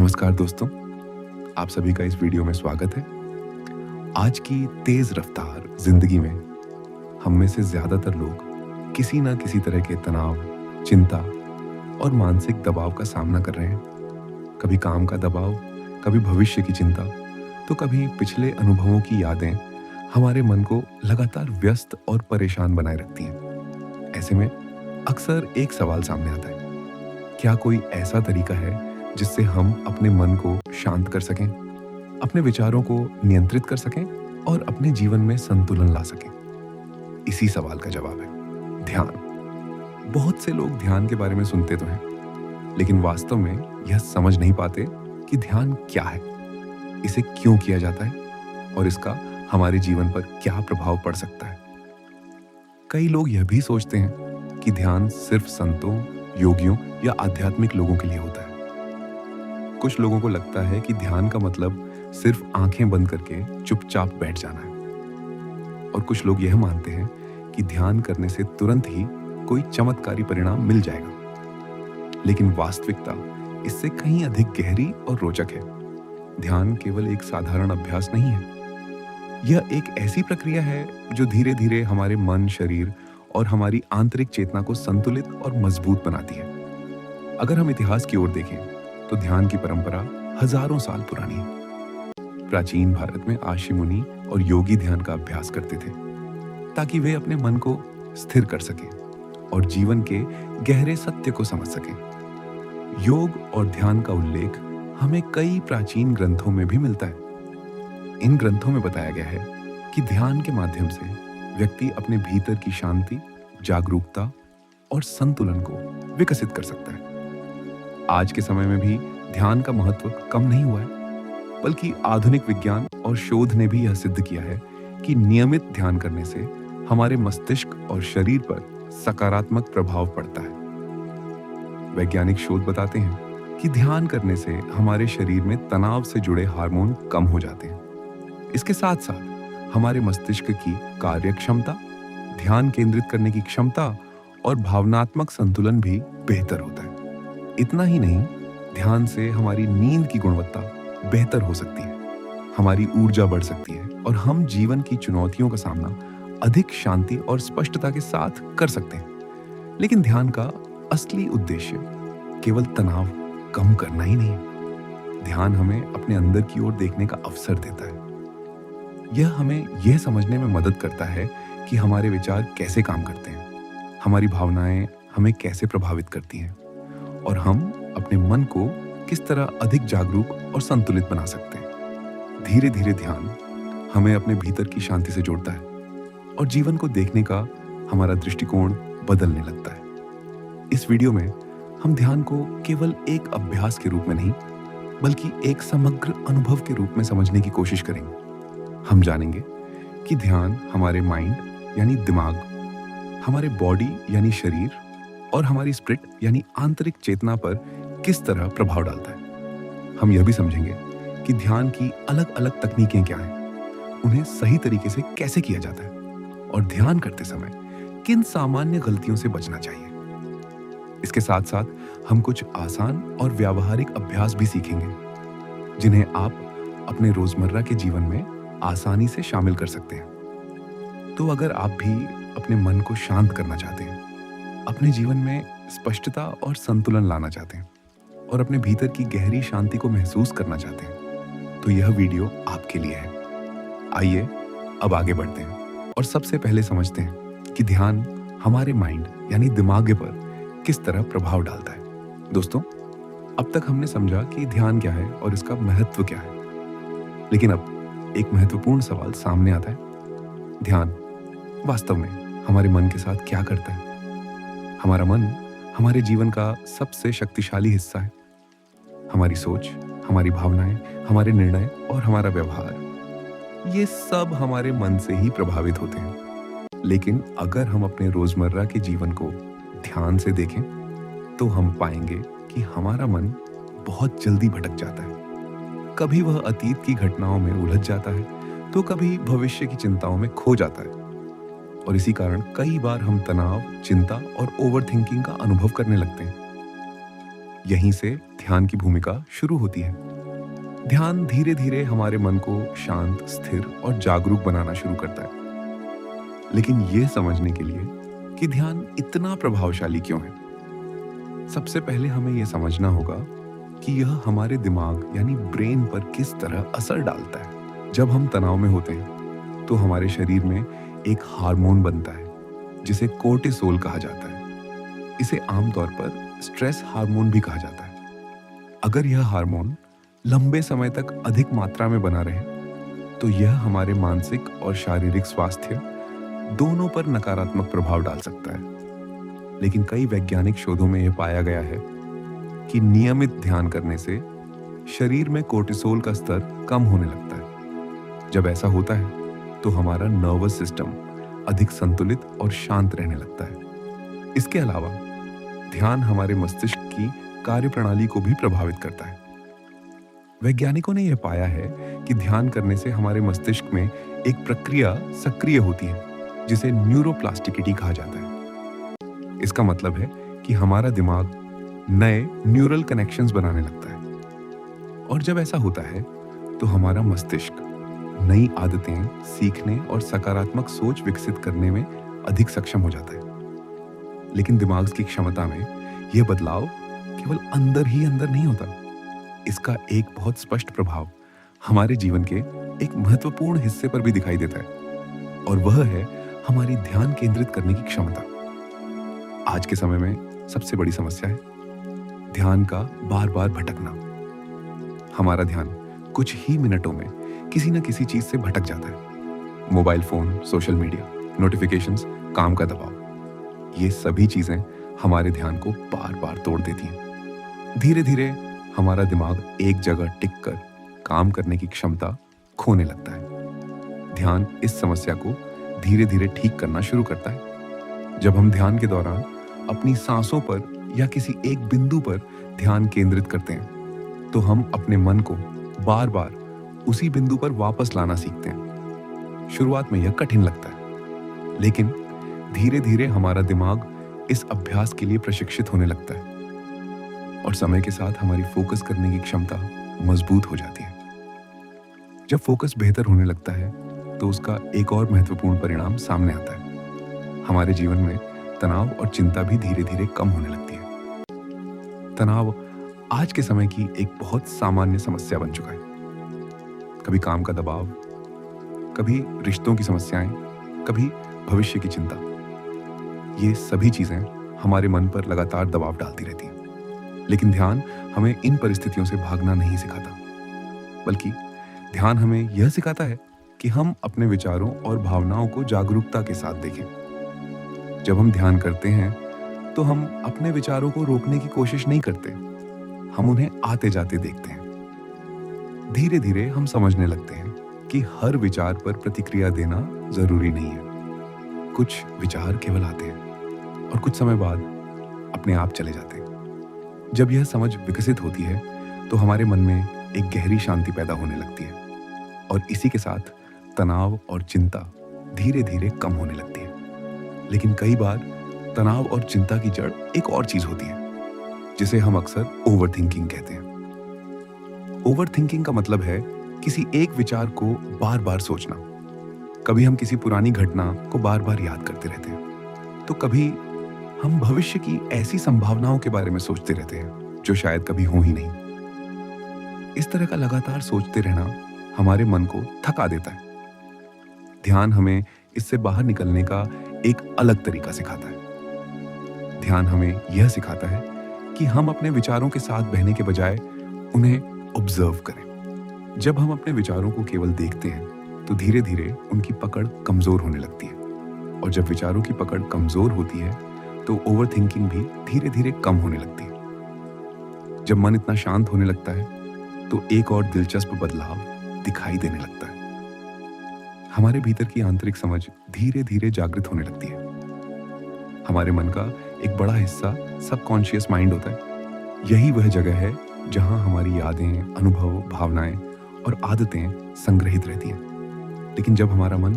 नमस्कार दोस्तों, आप सभी का इस वीडियो में स्वागत है। आज की तेज रफ्तार जिंदगी में हम में से ज्यादातर लोग किसी ना किसी तरह के तनाव, चिंता और मानसिक दबाव का सामना कर रहे हैं। कभी काम का दबाव, कभी भविष्य की चिंता, तो कभी पिछले अनुभवों की यादें हमारे मन को लगातार व्यस्त और परेशान बनाए रखती हैं। ऐसे में अक्सर एक सवाल सामने आता है, क्या कोई ऐसा तरीका है जिससे हम अपने मन को शांत कर सकें, अपने विचारों को नियंत्रित कर सकें और अपने जीवन में संतुलन ला सकें? इसी सवाल का जवाब है ध्यान। बहुत से लोग ध्यान के बारे में सुनते तो हैं, लेकिन वास्तव में यह समझ नहीं पाते कि ध्यान क्या है, इसे क्यों किया जाता है और इसका हमारे जीवन पर क्या प्रभाव पड़ सकता है। कई लोग यह भी सोचते हैं कि ध्यान सिर्फ संतों, योगियों या आध्यात्मिक लोगों के लिए होता है। कुछ लोगों को लगता है कि ध्यान का मतलब सिर्फ आंखें बंद करके चुपचाप बैठ जाना है, और कुछ लोग यह मानते हैं कि ध्यान करने से तुरंत ही कोई चमत्कारी परिणाम मिल जाएगा। लेकिन वास्तविकता इससे कहीं अधिक गहरी और रोचक है। ध्यान केवल एक साधारण अभ्यास नहीं है, यह एक ऐसी प्रक्रिया है जो धीरे धीरे हमारे मन, शरीर और हमारी आंतरिक चेतना को संतुलित और मजबूत बनाती है। अगर हम इतिहास की ओर देखें तो ध्यान की परंपरा हजारों साल पुरानी है। प्राचीन भारत में आशी मुनि और योगी ध्यान का अभ्यास करते थे ताकि वे अपने मन को स्थिर कर सकें और जीवन के गहरे सत्य को समझ सकें। योग और ध्यान का उल्लेख हमें कई प्राचीन ग्रंथों में भी मिलता है। इन ग्रंथों में बताया गया है कि ध्यान के माध्यम से व्यक्ति अपने भीतर की शांति, जागरूकता और संतुलन को विकसित कर सकता है। आज के समय में भी ध्यान का महत्व कम नहीं हुआ है, बल्कि आधुनिक विज्ञान और शोध ने भी यह सिद्ध किया है कि नियमित ध्यान करने से हमारे मस्तिष्क और शरीर पर सकारात्मक प्रभाव पड़ता है। वैज्ञानिक शोध बताते हैं कि ध्यान करने से हमारे शरीर में तनाव से जुड़े हार्मोन कम हो जाते हैं। इसके साथ साथ हमारे मस्तिष्क की कार्यक्षमता, ध्यान केंद्रित करने की क्षमता और भावनात्मक संतुलन भी बेहतर होता है। इतना ही नहीं, ध्यान से हमारी नींद की गुणवत्ता बेहतर हो सकती है, हमारी ऊर्जा बढ़ सकती है और हम जीवन की चुनौतियों का सामना अधिक शांति और स्पष्टता के साथ कर सकते हैं। लेकिन ध्यान का असली उद्देश्य केवल तनाव कम करना ही नहीं है। ध्यान हमें अपने अंदर की ओर देखने का अवसर देता है। यह हमें यह समझने में मदद करता है कि हमारे विचार कैसे काम करते हैं, हमारी भावनाएं हमें कैसे प्रभावित करती हैं और हम अपने मन को किस तरह अधिक जागरूक और संतुलित बना सकते हैं। धीरे धीरे ध्यान हमें अपने भीतर की शांति से जोड़ता है और जीवन को देखने का हमारा दृष्टिकोण बदलने लगता है। इस वीडियो में हम ध्यान को केवल एक अभ्यास के रूप में नहीं, बल्कि एक समग्र अनुभव के रूप में समझने की कोशिश करेंगे। हम जानेंगे कि ध्यान हमारे माइंड यानी दिमाग, हमारे बॉडी यानी शरीर और हमारी स्पिरिट यानी आंतरिक चेतना पर किस तरह प्रभाव डालता है। हम यह भी समझेंगे कि ध्यान की अलग अलग तकनीकें क्या हैं, उन्हें सही तरीके से कैसे किया जाता है और ध्यान करते समय किन सामान्य गलतियों से बचना चाहिए। इसके साथ साथ हम कुछ आसान और व्यावहारिक अभ्यास भी सीखेंगे, जिन्हें आप अपने रोजमर्रा के जीवन में आसानी से शामिल कर सकते हैं। तो अगर आप भी अपने मन को शांत करना चाहते हैं, अपने जीवन में स्पष्टता और संतुलन लाना चाहते हैं और अपने भीतर की गहरी शांति को महसूस करना चाहते हैं, तो यह वीडियो आपके लिए है। आइए अब आगे बढ़ते हैं और सबसे पहले समझते हैं कि ध्यान हमारे माइंड यानी दिमाग पर किस तरह प्रभाव डालता है। दोस्तों, अब तक हमने समझा कि ध्यान क्या है और इसका महत्व क्या है, लेकिन अब एक महत्वपूर्ण सवाल सामने आता है। ध्यान वास्तव में हमारे मन के साथ क्या करता है? हमारा मन हमारे जीवन का सबसे शक्तिशाली हिस्सा है। हमारी सोच, हमारी भावनाएं, हमारे निर्णय और हमारा व्यवहार, ये सब हमारे मन से ही प्रभावित होते हैं। लेकिन अगर हम अपने रोजमर्रा के जीवन को ध्यान से देखें, तो हम पाएंगे कि हमारा मन बहुत जल्दी भटक जाता है। कभी वह अतीत की घटनाओं में उलझ जाता है, तो कभी भविष्य की चिंताओं में खो जाता है। और इसी कारण कई बार हम तनाव, चिंता और ओवरथिंकिंग का अनुभव करने लगते हैं। यहीं से ध्यान की भूमिका शुरू होती है। ध्यान धीरे धीरे हमारे मन को शांत, स्थिर और जागरूक बनाना शुरू करता है। लेकिन यह समझने के लिए कि ध्यान इतना प्रभावशाली क्यों है, सबसे पहले हमें यह समझना होगा कि यह हमारे दिमाग यानी ब्रेन पर किस तरह असर डालता है। जब हम तनाव में होते हैं तो हमारे शरीर में एक हार्मोन बनता है जिसे कोर्टिसोल कहा जाता है। इसे आमतौर पर स्ट्रेस हार्मोन भी कहा जाता है। अगर यह हार्मोन लंबे समय तक अधिक मात्रा में बना रहे तो यह हमारे मानसिक और शारीरिक स्वास्थ्य दोनों पर नकारात्मक प्रभाव डाल सकता है। लेकिन कई वैज्ञानिक शोधों में यह पाया गया है कि नियमित ध्यान करने से शरीर में कोर्टिसोल का स्तर कम होने लगता है। जब ऐसा होता है तो हमारा नर्वस सिस्टम अधिक संतुलित और शांत रहने लगता है। इसके अलावा ध्यान हमारे मस्तिष्क की कार्यप्रणाली को भी प्रभावित करता है। वैज्ञानिकों ने यह पाया है कि ध्यान करने से हमारे मस्तिष्क में एक प्रक्रिया सक्रिय होती है जिसे न्यूरोप्लास्टिसिटी कहा जाता है। इसका मतलब है कि हमारा दिमाग नए न्यूरल कनेक्शंस बनाने लगता है और जब ऐसा होता है तो हमारा मस्तिष्क नई आदतें सीखने और सकारात्मक सोच विकसित करने में अधिक सक्षम हो जाता है। लेकिन दिमाग की क्षमता में यह बदलाव केवल अंदर ही अंदर नहीं होता। इसका एक बहुत स्पष्ट प्रभाव हमारे जीवन के एक महत्वपूर्ण हिस्से पर भी दिखाई देता है और वह है हमारी ध्यान केंद्रित करने की क्षमता। आज के समय में सबसे बड़ी समस्या है ध्यान का बार बार भटकना। हमारा ध्यान कुछ ही मिनटों में किसी न किसी चीज से भटक जाता है। Mobile phone, social media, notifications, काम का दबाव, ये सभी चीजें हमारे ध्यान को बार बार तोड़ देती हैं। धीरे धीरे हमारा दिमाग एक जगह टिक कर काम करने की क्षमता खोने लगता है। ध्यान इस समस्या को धीरे धीरे ठीक करना शुरू करता है। जब हम ध्यान के दौरान अपनी सांसों पर या किसी एक बिंदु पर ध्यान केंद्रित करते हैं तो हम अपने मन को बार बार उसी बिंदु पर वापस लाना सीखते हैं। शुरुआत में यह कठिन लगता है, लेकिन धीरे धीरे हमारा दिमाग इस अभ्यास के लिए प्रशिक्षित होने लगता है और समय के साथ हमारी फोकस करने की क्षमता मजबूत हो जाती है। जब फोकस बेहतर होने लगता है तो उसका एक और महत्वपूर्ण परिणाम सामने आता है। हमारे जीवन में तनाव और चिंता भी धीरे धीरे कम होने लगती है। तनाव आज के समय की एक बहुत सामान्य समस्या बन चुका है। कभी काम का दबाव, कभी रिश्तों की समस्याएं, कभी भविष्य की चिंता। ये सभी चीजें हमारे मन पर लगातार दबाव डालती रहती हैं। लेकिन ध्यान हमें इन परिस्थितियों से भागना नहीं सिखाता, बल्कि ध्यान हमें यह सिखाता है कि हम अपने विचारों और भावनाओं को जागरूकता के साथ देखें। जब हम ध्यान करते हैं तो हम अपने विचारों को रोकने की कोशिश नहीं करते, हम उन्हें आते जाते देखते हैं। धीरे धीरे हम समझने लगते हैं कि हर विचार पर प्रतिक्रिया देना जरूरी नहीं है। कुछ विचार केवल आते हैं और कुछ समय बाद अपने आप चले जाते हैं। जब यह समझ विकसित होती है तो हमारे मन में एक गहरी शांति पैदा होने लगती है और इसी के साथ तनाव और चिंता धीरे धीरे कम होने लगती है। लेकिन कई बार तनाव और चिंता की जड़ एक और चीज होती है जिसे हम अक्सर ओवरथिंकिंग कहते हैं। ओवरथिंकिंग का मतलब है किसी एक विचार को बार बार सोचना। कभी हम किसी पुरानी घटना को बार बार याद करते रहते हैं, तो कभी हम भविष्य की ऐसी संभावनाओं के बारे में सोचते रहते हैं जो शायद कभी हो ही नहीं। इस तरह का लगातार सोचते रहना हमारे मन को थका देता है। ध्यान हमें इससे बाहर निकलने का एक अलग तरीका सिखाता है। ध्यान हमें यह सिखाता है कि हम अपने विचारों के साथ बहने के बजाय उन्हें ऑब्जर्व करें। जब हम अपने विचारों को केवल देखते हैं तो धीरे धीरे उनकी पकड़ कमजोर होने लगती है और जब विचारों की पकड़ कमजोर होती है तो ओवरथिंकिंग भी धीरे धीरे कम होने लगती है। जब मन इतना शांत होने लगता है तो एक और दिलचस्प बदलाव दिखाई देने लगता है। हमारे भीतर की आंतरिक समझ धीरे धीरे जागृत होने लगती है। हमारे मन का एक बड़ा हिस्सा सबकॉन्शियस माइंड होता है। यही वह जगह है जहां हमारी यादें, अनुभव, भावनाएं और आदतें संग्रहित रहती हैं। लेकिन जब हमारा मन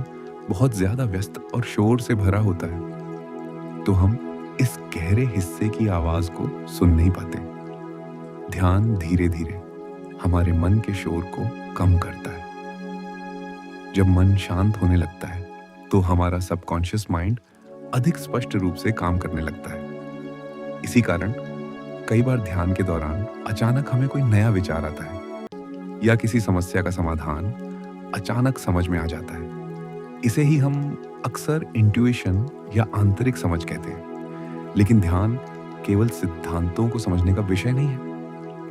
बहुत ज्यादा व्यस्त और शोर से भरा होता है तो हम इस गहरे हिस्से की आवाज को सुन नहीं पाते। ध्यान धीरे धीरे हमारे मन के शोर को कम करता है। जब मन शांत होने लगता है तो हमारा सबकॉन्शियस माइंड अधिक स्पष्ट रूप से काम करने लगता है। इसी कारण कई बार ध्यान के दौरान अचानक हमें कोई नया विचार आता है या किसी समस्या का समाधान अचानक समझ में आ जाता है। इसे ही हम अक्सर इंट्यूशन या आंतरिक समझ कहते हैं। लेकिन ध्यान केवल सिद्धांतों को समझने का विषय नहीं है।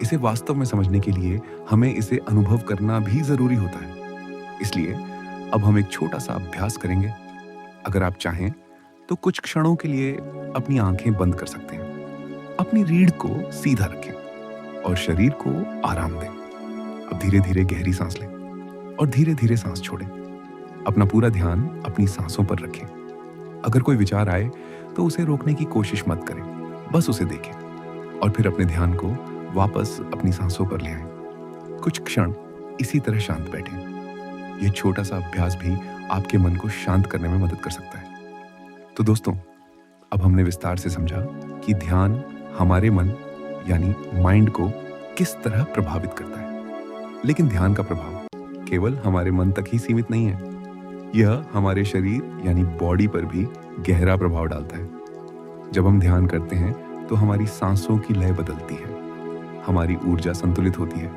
इसे वास्तव में समझने के लिए हमें इसे अनुभव करना भी जरूरी होता है। इसलिए अब हम एक छोटा सा अभ्यास करेंगे। अगर आप चाहें तो कुछ क्षणों के लिए अपनी आंखें बंद कर सकते हैं। अपनी रीढ़ को सीधा रखें और शरीर को आराम दें। अब धीरे धीरे गहरी सांस लें और धीरे धीरे सांस छोड़ें। अपना पूरा ध्यान अपनी सांसों पर रखें। अगर कोई विचार आए तो उसे रोकने की कोशिश मत करें, बस उसे देखें और फिर अपने ध्यान को वापस अपनी सांसों पर ले आएं। कुछ क्षण इसी तरह शांत बैठें। यह छोटा सा अभ्यास भी आपके मन को शांत करने में मदद कर सकता है। तो दोस्तों, अब हमने विस्तार से समझा कि ध्यान हमारे मन यानी माइंड को किस तरह प्रभावित करता है। लेकिन ध्यान का प्रभाव केवल हमारे मन तक ही सीमित नहीं है। यह हमारे शरीर यानी बॉडी पर भी गहरा प्रभाव डालता है। जब हम ध्यान करते हैं तो हमारी सांसों की लय बदलती है, हमारी ऊर्जा संतुलित होती है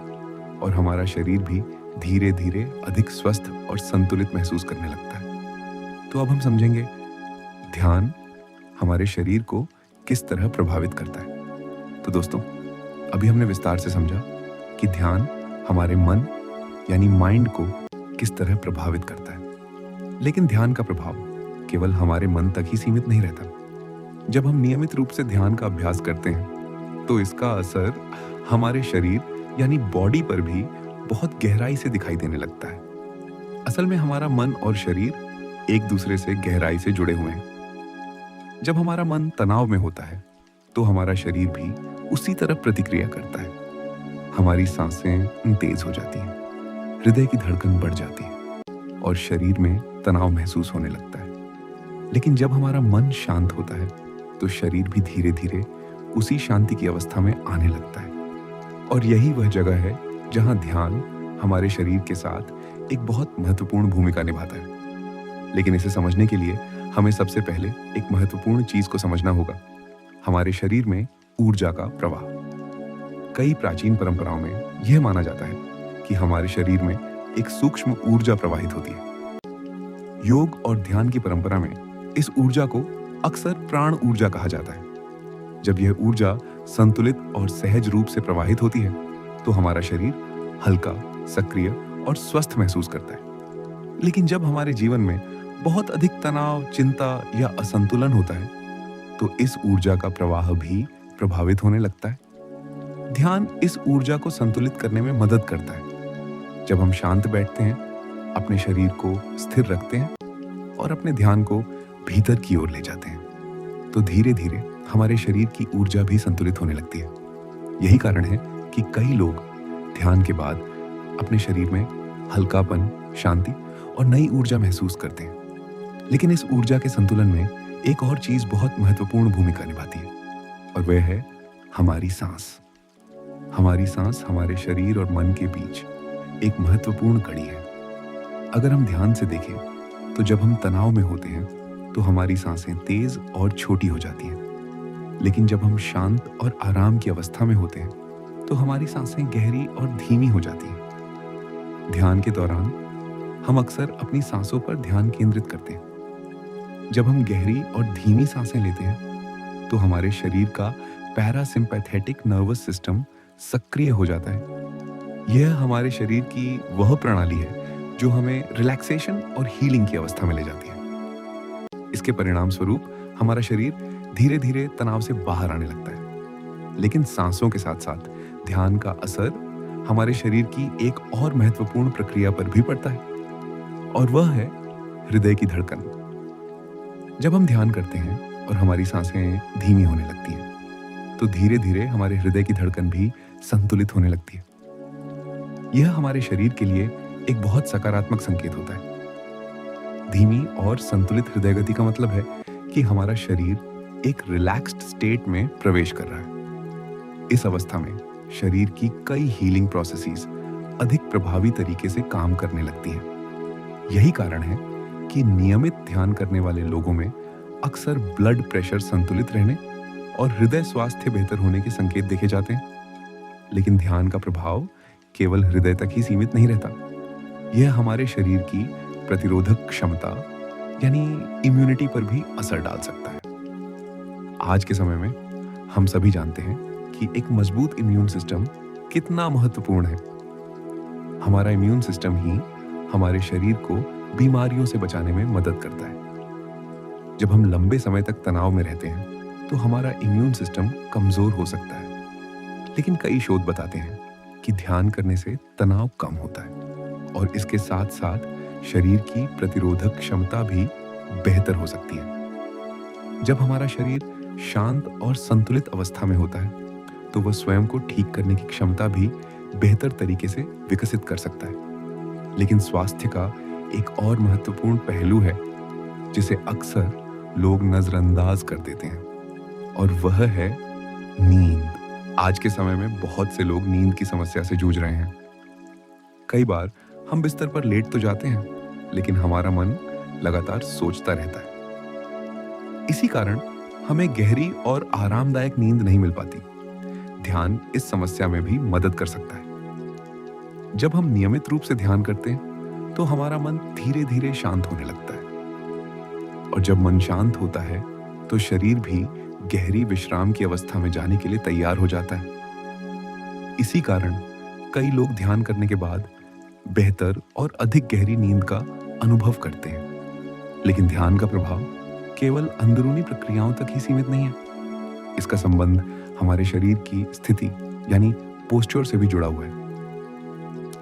और हमारा शरीर भी धीरे धीरे अधिक स्वस्थ और संतुलित महसूस करने लगता है। तो अब हम समझेंगे ध्यान हमारे शरीर को किस तरह प्रभावित करता है। तो दोस्तों, अभी हमने विस्तार से समझा कि ध्यान हमारे मन यानी माइंड को किस तरह प्रभावित करता है। लेकिन ध्यान का प्रभाव केवल हमारे मन तक ही सीमित नहीं रहता। जब हम नियमित रूप से ध्यान का अभ्यास करते हैं तो इसका असर हमारे शरीर यानी बॉडी पर भी बहुत गहराई से दिखाई देने लगता है। असल में हमारा मन और शरीर एक दूसरे से गहराई से जुड़े हुए हैं। जब हमारा मन तनाव में होता है तो हमारा शरीर भी उसी तरह प्रतिक्रिया करता है। हमारी सांसें तेज हो जाती हैं, हृदय की धड़कन बढ़ जाती है और शरीर में तनाव महसूस होने लगता है। लेकिन जब हमारा मन शांत होता है तो शरीर भी धीरे धीरे उसी शांति की अवस्था में आने लगता है। और यही वह जगह है जहां ध्यान हमारे शरीर के साथ एक बहुत महत्वपूर्ण भूमिका निभाता है। लेकिन इसे समझने के लिए हमें सबसे पहले एक महत्वपूर्ण चीज को समझना होगा, हमारे शरीर में ऊर्जा का प्रवाह। कई प्राचीन परंपराओं में यह माना जाता है कि हमारे शरीर में एक सूक्ष्म ऊर्जा प्रवाहित होती है। योग और ध्यान की परंपरा में इस ऊर्जा को अक्सर प्राण ऊर्जा कहा जाता है। जब यह ऊर्जा संतुलित और सहज रूप से प्रवाहित होती है तो हमारा शरीर हल्का, सक्रिय और स्वस्थ महसूस करता है। लेकिन जब हमारे जीवन में बहुत अधिक तनाव, चिंता या असंतुलन होता है तो इस ऊर्जा का प्रवाह भी प्रभावित होने लगता है। ध्यान इस ऊर्जा को संतुलित करने में मदद करता है। जब हम शांत बैठते हैं, अपने शरीर को स्थिर रखते हैं और अपने ध्यान को भीतर की ओर ले जाते हैं तो धीरे धीरे हमारे शरीर की ऊर्जा भी संतुलित होने लगती है। यही कारण है कि कई लोग ध्यान के बाद अपने शरीर में हल्कापन, शांति और नई ऊर्जा महसूस करते हैं। लेकिन इस ऊर्जा के संतुलन में एक और चीज बहुत महत्वपूर्ण भूमिका निभाती है और वह है हमारी सांस। हमारी सांस हमारे शरीर और मन के बीच एक महत्वपूर्ण कड़ी है। अगर हम ध्यान से देखें तो जब हम तनाव में होते हैं तो हमारी सांसें तेज और छोटी हो जाती हैं। लेकिन जब हम शांत और आराम की अवस्था में होते हैं तो हमारी सांसें गहरी और धीमी हो जाती हैं। ध्यान के दौरान हम अक्सर अपनी सांसों पर ध्यान केंद्रित करते हैं। जब हम गहरी और धीमी सांसें लेते हैं तो हमारे शरीर का पैरासिम्पैथेटिक नर्वस सिस्टम सक्रिय हो जाता है। यह हमारे शरीर की वह प्रणाली है जो हमें रिलैक्सेशन और हीलिंग की अवस्था में ले जाती है। इसके परिणाम स्वरूप हमारा शरीर धीरे धीरे तनाव से बाहर आने लगता है। लेकिन सांसों के साथ साथ ध्यान का असर हमारे शरीर की एक और महत्वपूर्ण प्रक्रिया पर भी पड़ता है और वह है हृदय की धड़कन। जब हम ध्यान करते हैं और हमारी सांसें धीमी होने लगती हैं तो धीरे धीरे हमारे हृदय की धड़कन भी संतुलित होने लगती है। यह हमारे शरीर के लिए एक बहुत सकारात्मक संकेत होता है। धीमी और संतुलित हृदय गति का मतलब है कि हमारा शरीर एक रिलैक्स्ड स्टेट में प्रवेश कर रहा है। इस अवस्था में शरीर की कई हीलिंग प्रोसेसेस अधिक प्रभावी तरीके से काम करने लगती हैं। यही कारण है कि नियमित ध्यान करने वाले लोगों में अक्सर ब्लड प्रेशर संतुलित रहने और हृदय स्वास्थ्य बेहतर होने के संकेत देखे जाते हैं। लेकिन ध्यान का प्रभाव केवल हृदय तक ही सीमित नहीं रहता। यह हमारे शरीर की प्रतिरोधक क्षमता यानी इम्यूनिटी पर भी असर डाल सकता है। आज के समय में हम सभी जानते हैं कि एक मजबूत इम्यून सिस्टम कितना महत्वपूर्ण है। हमारा इम्यून सिस्टम ही हमारे शरीर को बीमारियों से बचाने में मदद करता है। जब हम लंबे समय तक तनाव में रहते हैं तो हमारा इम्यून सिस्टम कमजोर हो सकता है। लेकिन कई शोध बताते हैं कि ध्यान करने से तनाव कम होता है और इसके साथ साथ शरीर की प्रतिरोधक क्षमता भी बेहतर हो सकती है। जब हमारा शरीर शांत और संतुलित अवस्था में होता है तो वह स्वयं को ठीक करने की क्षमता भी बेहतर तरीके से विकसित कर सकता है। लेकिन स्वास्थ्य का एक और महत्वपूर्ण पहलू है जिसे अक्सर लोग नजरअंदाज कर देते हैं और वह है नींद। आज के समय में बहुत से लोग नींद की समस्या से जूझ रहे हैं। कई बार हम बिस्तर पर लेट तो जाते हैं लेकिन हमारा मन लगातार सोचता रहता है। इसी कारण हमें गहरी और आरामदायक नींद नहीं मिल पाती। ध्यान इस समस्या में भी मदद कर सकता है। जब हम नियमित रूप से ध्यान करते हैं तो हमारा मन धीरे धीरे शांत होने लगता है और जब मन शांत होता है तो शरीर भी गहरी विश्राम की अवस्था में जाने के लिए तैयार हो जाता है। इसी कारण कई लोग ध्यान करने के बाद बेहतर और अधिक गहरी नींद का अनुभव करते हैं। लेकिन ध्यान का प्रभाव केवल अंदरूनी प्रक्रियाओं तक ही सीमित नहीं है। इसका संबंध हमारे शरीर की स्थिति यानी पोस्चर से भी जुड़ा हुआ है।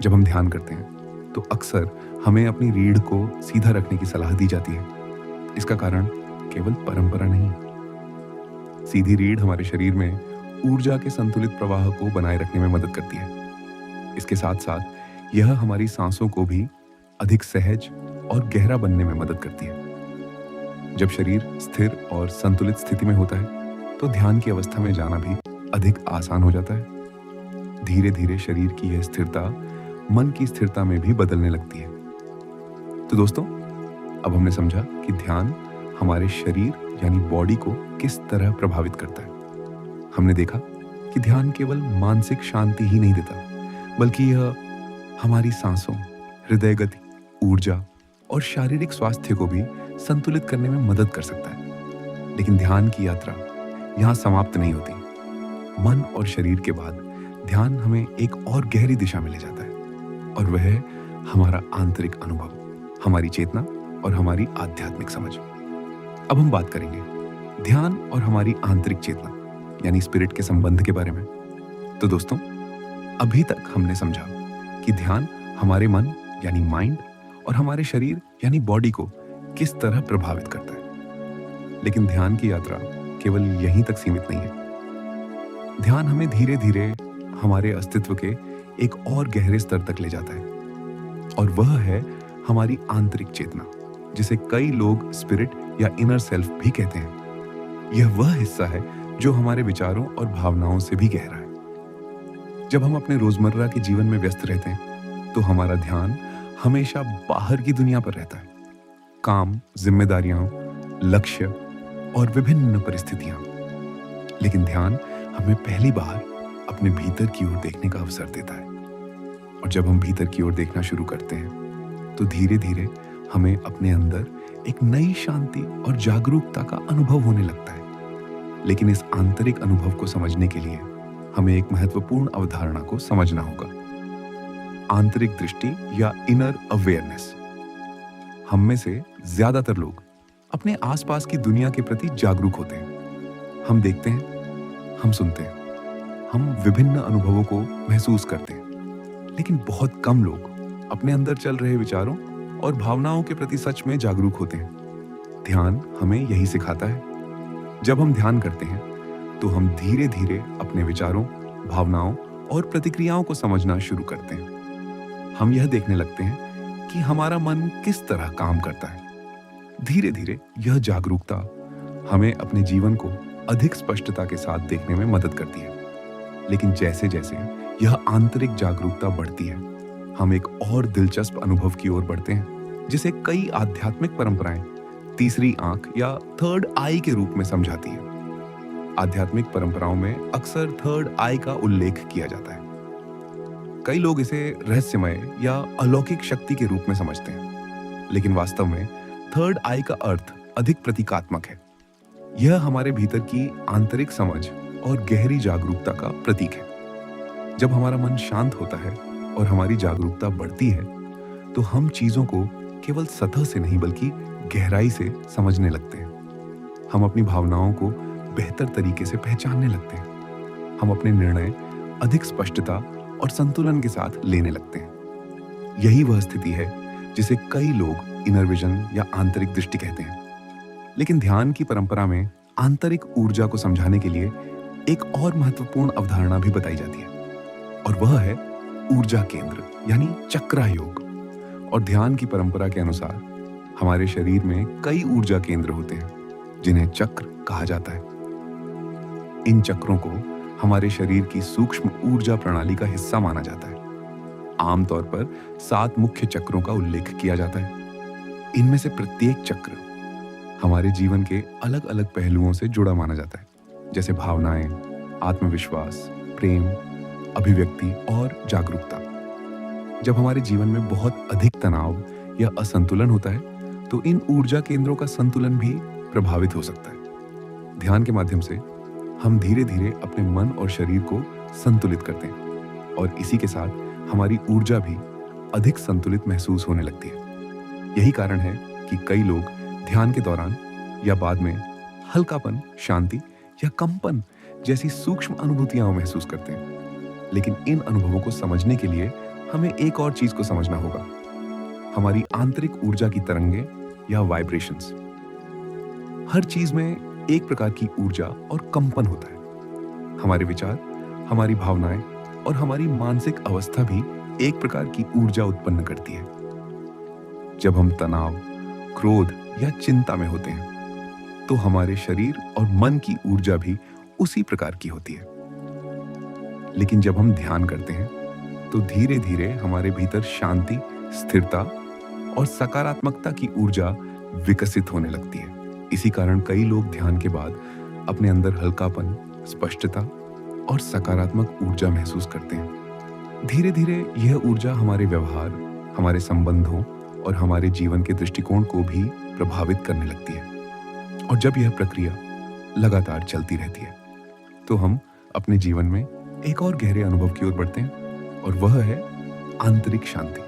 जब हम ध्यान करते हैं तो अक्सर हमें अपनी रीढ़ को सीधा रखने की सलाह दी जाती है। इसका कारण केवल परंपरा नहीं है। सीधी रीढ़ हमारे शरीर में ऊर्जा के संतुलित प्रवाह को बनाए रखने में मदद करती है। इसके साथ साथ यह हमारी सांसों को भी अधिक सहज और गहरा बनने में मदद करती है। जब शरीर स्थिर और संतुलित स्थिति में होता है तो ध्यान की अवस्था में जाना भी अधिक आसान हो जाता है। धीरे धीरे शरीर की यह स्थिरता मन की स्थिरता में भी बदलने लगती है। तो दोस्तों, अब हमने समझा कि ध्यान हमारे शरीर यानी बॉडी को किस तरह प्रभावित करता है। हमने देखा कि ध्यान केवल मानसिक शांति ही नहीं देता, बल्कि यह हमारी सांसों, हृदय गति, ऊर्जा और शारीरिक स्वास्थ्य को भी संतुलित करने में मदद कर सकता है। लेकिन ध्यान की यात्रा यहाँ समाप्त नहीं होती। मन और शरीर के बाद ध्यान हमें एक और गहरी दिशा में ले जाता है और वह है हमारा आंतरिक अनुभव, हमारी चेतना और हमारी आध्यात्मिक समझ। अब हम बात करेंगे ध्यान और हमारी आंतरिक चेतना यानी स्पिरिट के संबंध के बारे में। तो दोस्तों, अभी तक हमने समझा कि ध्यान हमारे मन यानी माइंड और हमारे शरीर यानी बॉडी को किस तरह प्रभावित करता है। लेकिन ध्यान की यात्रा केवल यहीं तक सीमित नहीं है। ध्यान हमें धीरे धीरे हमारे अस्तित्व के एक और गहरे स्तर तक ले जाता है और वह है हमारी आंतरिक चेतना, जिसे कई लोग स्पिरिट या इनर सेल्फ भी कहते हैं। यह वह हिस्सा है जो हमारे विचारों और भावनाओं से भी गहरा है। जब हम अपने रोजमर्रा के जीवन में व्यस्त रहते हैं तो हमारा ध्यान हमेशा बाहर की दुनिया पर रहता है। काम, जिम्मेदारियां, लक्ष्य और विभिन्न परिस्थितियां। लेकिन ध्यान हमें पहली बार अपने भीतर की ओर देखने का अवसर देता है और जब हम भीतर की ओर देखना शुरू करते हैं तो धीरे धीरे हमें अपने अंदर एक नई शांति और जागरूकता का अनुभव होने लगता है। लेकिन इस आंतरिक अनुभव को समझने के लिए हमें एक महत्वपूर्ण अवधारणा को समझना होगा, आंतरिक दृष्टि या इनर अवेयरनेस। हम में से ज्यादातर लोग अपने आसपास की दुनिया के प्रति जागरूक होते हैं। हम देखते हैं, हम सुनते हैं, हम विभिन्न अनुभवों को महसूस करते हैं। लेकिन बहुत कम लोग अपने अंदर चल रहे विचारों और भावनाओं के प्रति सच में जागरूक होते हैं। ध्यान हमें यही सिखाता है। जब हम ध्यान करते हैं तो हम धीरे धीरे अपने विचारों, भावनाओं और प्रतिक्रियाओं को समझना शुरू करते हैं। हम यह देखने लगते हैं कि हमारा मन किस तरह काम करता है। धीरे धीरे यह जागरूकता हमें अपने जीवन को अधिक स्पष्टता के साथ देखने में मदद करती है। लेकिन जैसे जैसे यह आंतरिक जागरूकता बढ़ती है, हम एक और दिलचस्प अनुभव की ओर बढ़ते हैं, जिसे कई आध्यात्मिक परंपराएं तीसरी आंख या थर्ड आई के रूप में समझाती है। आध्यात्मिक परंपराओं में अक्सर थर्ड आई का उल्लेख किया जाता है। कई लोग इसे रहस्यमय या अलौकिक शक्ति के रूप में समझते हैं, लेकिन वास्तव में थर्ड आई का अर्थ अधिक प्रतीकात्मक है। यह हमारे भीतर की आंतरिक समझ और गहरी जागरूकता का प्रतीक है। जब हमारा मन शांत होता है और हमारी जागरूकता बढ़ती है, तो हम चीजों को केवल सतह से नहीं बल्कि गहराई से समझने लगते हैं। हम अपनी भावनाओं को बेहतर तरीके से पहचानने लगते हैं। हम अपने निर्णय अधिक स्पष्टता और संतुलन के साथ लेने लगते हैं। यही वह स्थिति है जिसे कई लोग इनर विजन या आंतरिक दृष्टि कहते हैं। लेकिन ध्यान की परंपरा में आंतरिक ऊर्जा को समझाने के लिए एक और महत्वपूर्ण अवधारणा भी बताई जाती है, और वह है ऊर्जा केंद्र यानी चक्रा योग। और ध्यान की परंपरा के अनुसार हमारे शरीर में कई ऊर्जा केंद्र होते हैं, जिन्हें चक्र कहा जाता है। इन चक्रों को हमारे शरीर की सूक्ष्म ऊर्जा प्रणाली का हिस्सा माना जाता है। आमतौर पर 7 मुख्य चक्रों का उल्लेख किया जाता है। इनमें से प्रत्येक चक्र हमारे जीवन के अलग अलग पहलुओं से जुड़ा माना जाता है, जैसे भावनाएं, आत्मविश्वास, प्रेम, अभिव्यक्ति और जागरूकता। जब हमारे जीवन में बहुत अधिक तनाव या असंतुलन होता है, तो इन ऊर्जा केंद्रों का संतुलन भी प्रभावित हो सकता है। ध्यान के माध्यम से हम धीरे धीरे अपने मन और शरीर को संतुलित करते हैं, और इसी के साथ हमारी ऊर्जा भी अधिक संतुलित महसूस होने लगती है। यही कारण है कि कई लोग ध्यान के दौरान या बाद में हल्कापन, शांति या कंपन जैसी सूक्ष्म अनुभूतियां महसूस करते हैं। लेकिन इन अनुभवों को समझने के लिए हमें एक और चीज को समझना होगा, हमारी आंतरिक ऊर्जा की तरंगें या वाइब्रेशंस। हर चीज में एक प्रकार की ऊर्जा और कंपन होता है। हमारे विचार, हमारी भावनाएं और हमारी मानसिक अवस्था भी एक प्रकार की ऊर्जा उत्पन्न करती है। जब हम तनाव, क्रोध या चिंता में होते हैं, तो हमारे शरीर और मन की ऊर्जा भी उसी प्रकार की होती है। लेकिन जब हम ध्यान करते हैं, तो धीरे धीरे हमारे भीतर शांति, स्थिरता और सकारात्मकता की ऊर्जा विकसित होने लगती है। इसी कारण कई लोग ध्यान के बाद अपने अंदर हल्कापन, स्पष्टता और सकारात्मक ऊर्जा महसूस करते हैं। धीरे धीरे यह ऊर्जा हमारे व्यवहार, हमारे संबंधों और हमारे जीवन के दृष्टिकोण को भी प्रभावित करने लगती है। और जब यह प्रक्रिया लगातार चलती रहती है, तो हम अपने जीवन में एक और गहरे अनुभव की ओर बढ़ते हैं, और वह है आंतरिक शांति।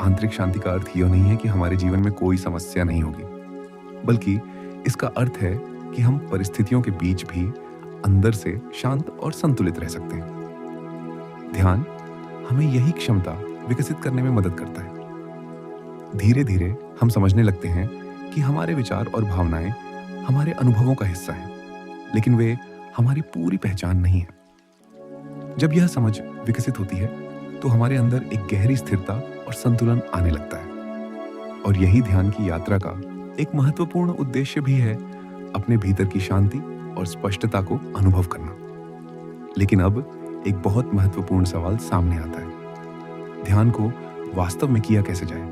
आंतरिक शांति का अर्थ यह नहीं है कि हमारे जीवन में कोई समस्या नहीं होगी, बल्कि इसका अर्थ है कि हम परिस्थितियों के बीच भी अंदर से शांत और संतुलित रह सकते हैं। ध्यान हमें यही क्षमता विकसित करने में मदद करता है। धीरे धीरे हम समझने लगते हैं कि हमारे विचार और भावनाएं हमारे अनुभवों का हिस्सा हैं, लेकिन वे हमारी पूरी पहचान नहीं है। जब यह समझ विकसित होती है, तो हमारे अंदर एक गहरी स्थिरता और संतुलन आने लगता है। और यही ध्यान की यात्रा का एक महत्वपूर्ण उद्देश्य भी है, अपने भीतर की शांति और स्पष्टता को अनुभव करना। लेकिन अब एक बहुत महत्वपूर्ण सवाल सामने आता है, ध्यान को वास्तव में किया कैसे जाए?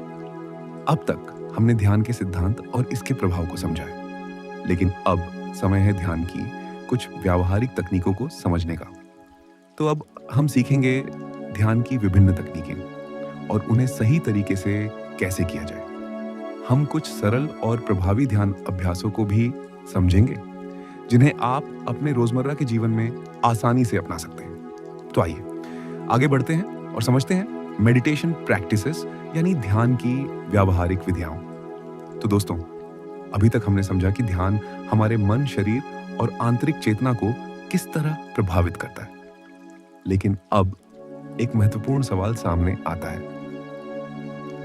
अब तक हमने ध्यान के सिद्धांत और इसके प्रभाव को समझा है, लेकिन अब समय है ध्यान की कुछ व्यावहारिक तकनीकों को समझने का। तो अब हम सीखेंगे ध्यान की विभिन्न तकनीकें और उन्हें सही तरीके से कैसे किया जाए। हम कुछ सरल और प्रभावी ध्यान अभ्यासों को भी समझेंगे, जिन्हें आप अपने रोजमर्रा के जीवन में आसानी से अपना सकते हैं। तो आइए आगे बढ़ते हैं और समझते हैं मेडिटेशन प्रैक्टिसेस यानी ध्यान की व्यावहारिक विधियां। तो दोस्तों, अभी तक हमने समझा कि ध्यान हमारे मन, शरीर और आंतरिक चेतना को किस तरह प्रभावित करता है। लेकिन अब एक महत्वपूर्ण सवाल सामने आता है,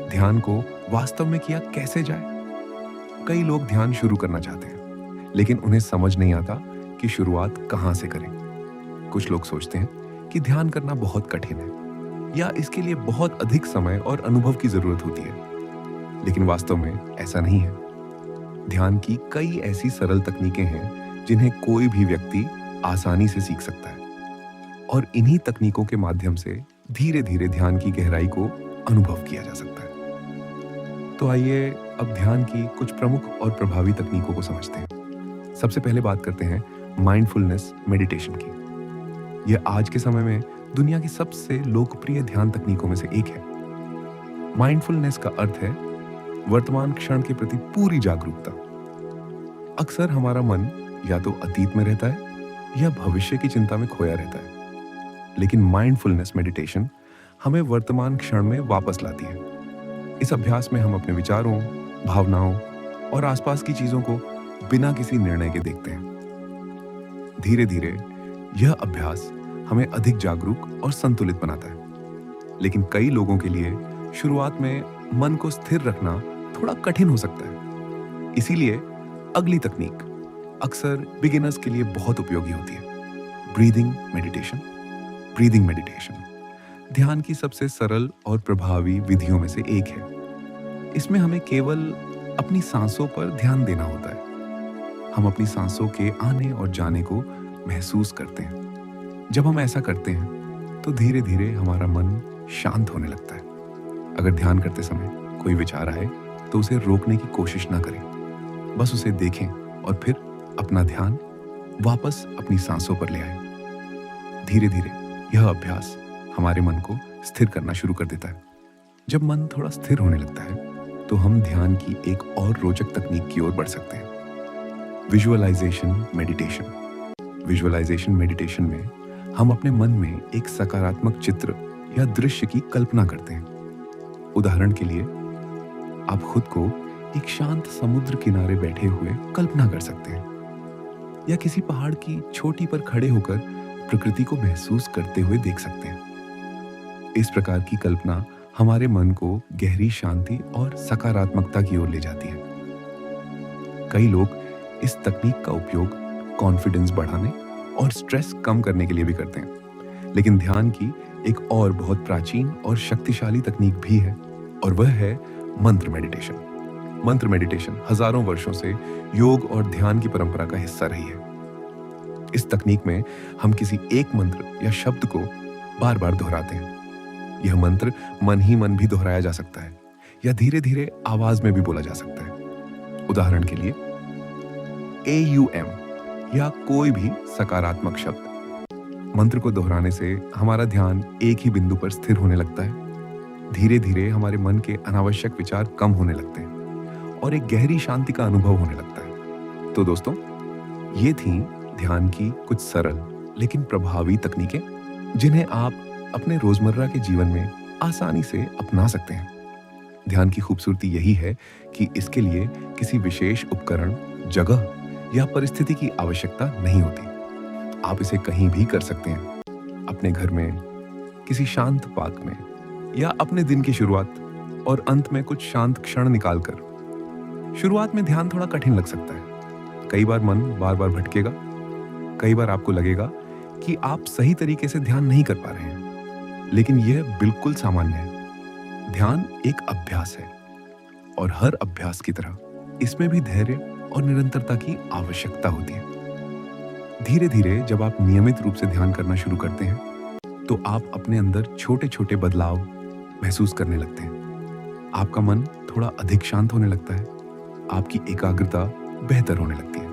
ध्यान को वास्तव में किया कैसे जाए? कई लोग ध्यान शुरू करना चाहते हैं, लेकिन उन्हें समझ नहीं आता कि शुरुआत कहां से करें। कुछ लोग सोचते हैं कि ध्यान करना बहुत कठिन है या इसके लिए बहुत अधिक समय और अनुभव की जरूरत होती है, लेकिन वास्तव में ऐसा नहीं है। ध्यान की कई ऐसी सरल तकनीकें हैं जिन्हें कोई भी व्यक्ति आसानी से सीख सकता है। और इन्हीं तकनीकों के माध्यम से धीरे धीरे ध्यान की गहराई को अनुभव किया जा सकता है। तो आइए अब ध्यान की कुछ प्रमुख और प्रभावी तकनीकों को समझते हैं। सबसे पहले बात करते हैं माइंडफुलनेस मेडिटेशन की। यह आज के समय में दुनिया की सबसे लोकप्रिय ध्यान तकनीकों में से एक है। माइंडफुलनेस का अर्थ है वर्तमान क्षण के प्रति पूरी जागरूकता। अक्सर हमारा मन या तो अतीत में रहता है या भविष्य की चिंता में खोया रहता है, लेकिन माइंडफुलनेस मेडिटेशन हमें वर्तमान क्षण में वापस लाती है। इस अभ्यास में हम अपने विचारों, भावनाओं और आसपास की चीजों को बिना किसी निर्णय के देखते हैं। धीरे धीरे यह अभ्यास हमें अधिक जागरूक और संतुलित बनाता है, लेकिन कई लोगों के लिए शुरुआत में मन को स्थिर रखना थोड़ा कठिन हो सकता है। इसीलिए अगली तकनीक अक्सर बिगिनर्स के लिए बहुत उपयोगी होती है, ब्रीदिंग मेडिटेशन। ब्रीदिंग मेडिटेशन ध्यान की सबसे सरल और प्रभावी विधियों में से एक है। इसमें हमें केवल अपनी सांसों पर ध्यान देना होता है। हम अपनी सांसों के आने और जाने को महसूस करते हैं। जब हम ऐसा करते हैं तो धीरे धीरे हमारा मन शांत होने लगता है। अगर ध्यान करते समय कोई विचार आए तो उसे रोकने की कोशिश ना करें, बस उसे देखें और फिर अपना ध्यान वापस अपनी सांसों पर ले आए। धीरे धीरे यह अभ्यास हमारे मन को स्थिर करना शुरू कर देता है। जब मन थोड़ा स्थिर होने लगता है तो हम ध्यान की एक और रोचक तकनीक की ओर बढ़ सकते हैं, विजुअलाइजेशन मेडिटेशन। विजुअलाइजेशन मेडिटेशन में हम अपने मन में एक सकारात्मक चित्र या दृश्य की कल्पना करते हैं। उदाहरण के लिए आप खुद को एक शांत समुद्र किनारे बैठे हुए कल्पना कर सकते हैं, या किसी पहाड़ की चोटी पर खड़े होकर प्रकृति को महसूस करते हुए देख सकते हैं। इस प्रकार की कल्पना हमारे मन को गहरी शांति और सकारात्मकता की ओर ले जाती है। कई लोग इस तकनीक का उपयोग कॉन्फिडेंस बढ़ाने और स्ट्रेस कम करने के लिए भी करते हैं। लेकिन ध्यान की एक और बहुत प्राचीन और शक्तिशाली तकनीक भी है, और वह है मंत्र मेडिटेशन। मंत्र मेडिटेशन हजारों वर्षों से योग और ध्यान की परंपरा का हिस्सा रही है। इस तकनीक में हम किसी एक मंत्र या शब्द को बार बार दोहराते हैं। यह मंत्र मन ही मन भी दोहराया जा सकता है या धीरे धीरे आवाज में भी बोला जा सकता है। उदाहरण के लिए AUM या कोई भी सकारात्मक शब्द। मंत्र को दोहराने से हमारा ध्यान एक ही बिंदु पर स्थिर होने लगता है। धीरे धीरे हमारे मन के अनावश्यक विचार कम होने लगते हैं और एक गहरी शांति का अनुभव होने लगता है। तो दोस्तों, ये थी ध्यान की कुछ सरल लेकिन प्रभावी तकनीकें, जिन्हें आप अपने रोजमर्रा के जीवन में आसानी से अपना सकते हैं। ध्यान की खूबसूरती यही है कि इसके लिए किसी विशेष उपकरण, जगह या परिस्थिति की आवश्यकता नहीं होती। आप इसे कहीं भी कर सकते हैं, अपने घर में, किसी शांत पार्क में, या अपने दिन की शुरुआत और अंत में कुछ शांत क्षण निकालकर। शुरुआत में ध्यान थोड़ा कठिन लग सकता है। कई बार मन बार बार भटकेगा। कई बार आपको लगेगा कि आप सही तरीके से ध्यान नहीं कर पा रहे हैं, लेकिन यह बिल्कुल सामान्य है। ध्यान एक अभ्यास है, और हर अभ्यास की तरह इसमें भी धैर्य और निरंतरता की आवश्यकता होती है। धीरे धीरे जब आप नियमित रूप से ध्यान करना शुरू करते हैं तो आप अपने अंदर छोटे छोटे बदलाव महसूस करने लगते हैं। आपका मन थोड़ा अधिक शांत होने लगता है, आपकी एकाग्रता बेहतर होने लगती है,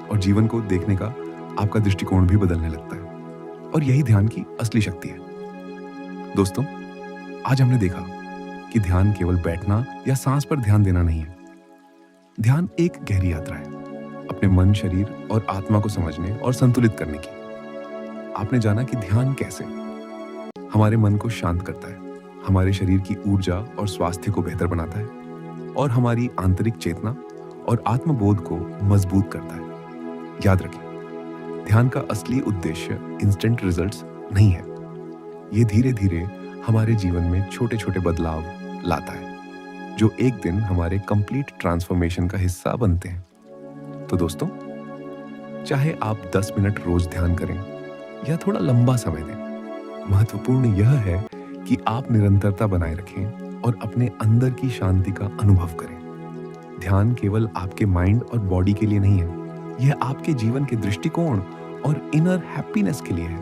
और जीवन को देखने का आपका दृष्टिकोण भी बदलने लगता है। और यही ध्यान की असली शक्ति है। दोस्तों, आज हमने देखा कि ध्यान केवल बैठना या सांस पर ध्यान देना नहीं है। ध्यान एक गहरी यात्रा है, अपने मन, शरीर और आत्मा को समझने और संतुलित करने की। आपने जाना कि ध्यान कैसे हमारे मन को शांत करता है, हमारे शरीर की ऊर्जा और स्वास्थ्य को बेहतर बनाता है, और हमारी आंतरिक चेतना और आत्मबोध को मजबूत करता है। याद रखें, ध्यान का असली उद्देश्य इंस्टेंट रिजल्ट्स नहीं है। ये धीरे धीरे हमारे जीवन में छोटे छोटे बदलाव लाता है, जो एक दिन हमारे कंप्लीट ट्रांसफॉर्मेशन का हिस्सा बनते हैं। तो दोस्तों, चाहे आप 10 मिनट रोज ध्यान करें या थोड़ा लंबा समय दें, महत्वपूर्ण यह है कि आप निरंतरता बनाए रखें और अपने अंदर की शांति का अनुभव करें। ध्यान केवल आपके माइंड और बॉडी के लिए नहीं है, यह आपके जीवन के दृष्टिकोण और इनर हैप्पीनेस के लिए है।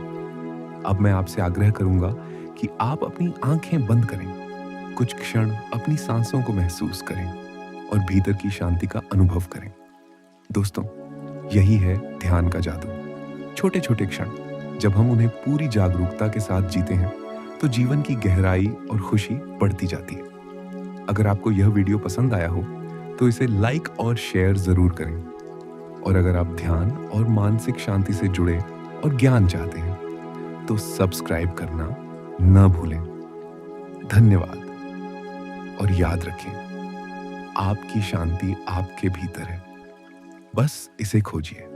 अब मैं आपसे आग्रह करूंगा कि आप अपनी आंखें बंद करें, कुछ क्षण अपनी सांसों को महसूस करें और भीतर की शांति का अनुभव करें। दोस्तों, यही है ध्यान का जादू। छोटे छोटे क्षण जब हम उन्हें पूरी जागरूकता के साथ जीते हैं तो जीवन की गहराई और खुशी बढ़ती जाती है। अगर आपको यह वीडियो पसंद आया हो तो इसे लाइक और शेयर जरूर करें। और अगर आप ध्यान और मानसिक शांति से जुड़े और ज्ञान चाहते हैं तो सब्सक्राइब करना न भूलें। धन्यवाद। और याद रखें, आपकी शांति आपके भीतर है, बस इसे खोजिए।